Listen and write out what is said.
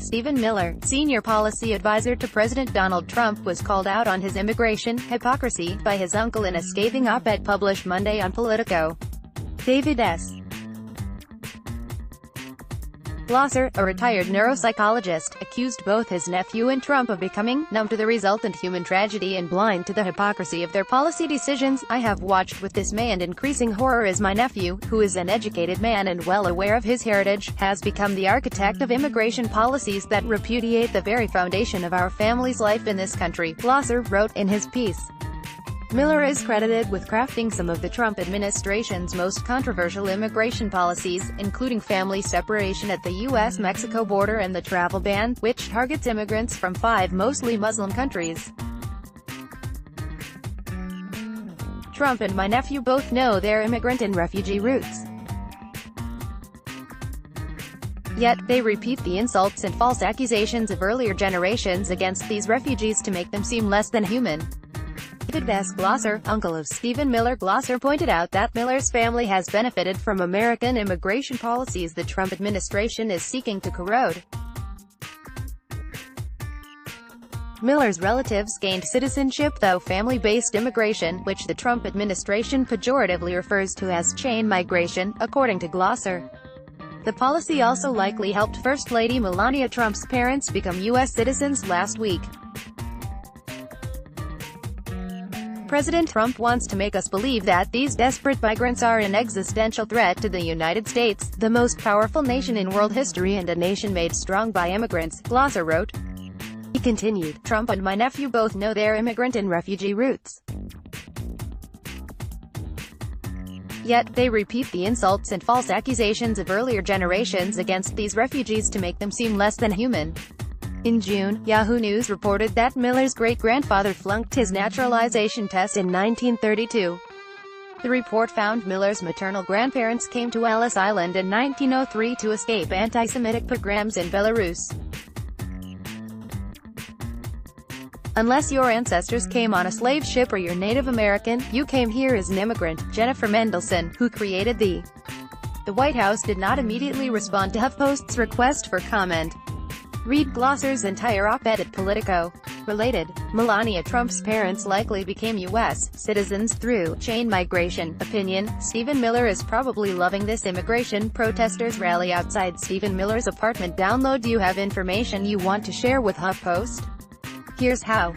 Stephen Miller, senior policy advisor to President Donald Trump, was called out on his immigration hypocrisy by his uncle in a scathing op-ed published Monday on Politico. David S. Blosser, a retired neuropsychologist, accused both his nephew and Trump of becoming numb to the resultant human tragedy and blind to the hypocrisy of their policy decisions. "I have watched with dismay and increasing horror as my nephew, who is an educated man and well aware of his heritage, has become the architect of immigration policies that repudiate the very foundation of our family's life in this country," Blosser wrote in his piece. Miller is credited with crafting some of the Trump administration's most controversial immigration policies, including family separation at the U.S.-Mexico border and the travel ban, which targets immigrants from 5 mostly Muslim countries. "Trump and my nephew both know their immigrant and refugee roots. Yet, they repeat the insults and false accusations of earlier generations against these refugees to make them seem less than human." David S. Blosser, uncle of Stephen Miller. Blosser pointed out that Miller's family has benefited from American immigration policies the Trump administration is seeking to corrode. Miller's relatives gained citizenship through family-based immigration, which the Trump administration pejoratively refers to as chain migration, according to Blosser. The policy also likely helped First Lady Melania Trump's parents become U.S. citizens last week. "President Trump wants to make us believe that these desperate migrants are an existential threat to the United States, the most powerful nation in world history and a nation made strong by immigrants," Blosser wrote. He continued, "Trump and my nephew both know their immigrant and refugee roots. Yet, they repeat the insults and false accusations of earlier generations against these refugees to make them seem less than human." In June, Yahoo News reported that Miller's great-grandfather flunked his naturalization test in 1932. The report found Miller's maternal grandparents came to Ellis Island in 1903 to escape anti-Semitic pogroms in Belarus. "Unless your ancestors came on a slave ship or you're Native American, you came here as an immigrant," Jennifer Mendelsohn, who created the White House, did not immediately respond to HuffPost's request for comment. Read Blosser's entire op-ed at Politico. Related, Melania Trump's parents likely became U.S. citizens through chain migration. Opinion: Stephen Miller is probably loving this immigration. Protesters rally outside Stephen Miller's apartment. Download. Do you have information you want to share with HuffPost? Here's how.